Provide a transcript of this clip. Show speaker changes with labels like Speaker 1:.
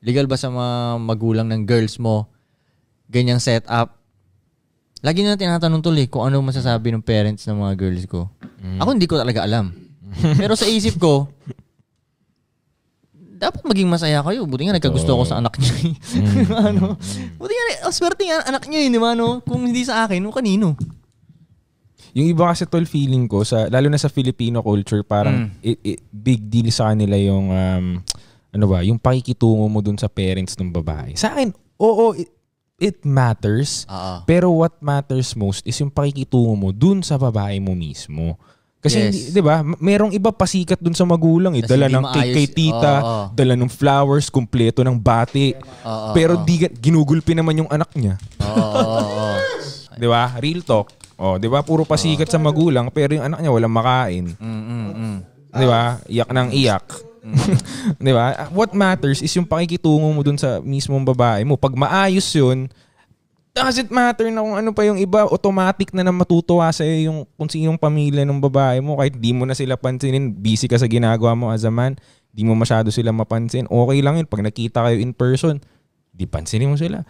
Speaker 1: Legal ba sa mga magulang ng girls mo, ganyang setup? Lagi na tinatanong tuloy kung ano masasabi ng parents ng mga girls ko. Ako hindi ko talaga alam. Pero sa isip ko, dapat maging masaya kayo. Buti nga nagkagusto ako sa anak niyo. Buti nga, swerte nga anak niyo yun, di ba? No? Kung hindi sa akin, kung kanino.
Speaker 2: Yung iba kasi tol, feeling ko, lalo na sa Filipino culture, parang big deal sa kanila yung, yung pakikitungo mo dun sa parents ng babae. Sa akin, oo, it matters. Pero what matters most is yung pakikitungo mo dun sa babae mo mismo. Kasi, di ba, merong iba pasikat dun sa magulang. Dala ng cake kay tita, dala ng flowers, kumpleto ng bati. Pero ginugulpi naman yung anak niya. Di ba? Real talk. Di ba? Puro pasikat sa magulang, pero yung anak niya walang makain. Di ba? Iyak ng iyak. Di ba? What matters is yung pakikitungo mo dun sa mismong babae mo. Pag maayos yun, does it matter na kung ano pa yung iba, automatic na matutuwa sa'yo yung kung sinong pamilya ng babae mo. Kahit di mo na sila pansinin, busy ka sa ginagawa mo as a man, di mo masyado sila mapansin. Okay lang yun. Pag nakita kayo in person, di pansinin mo sila.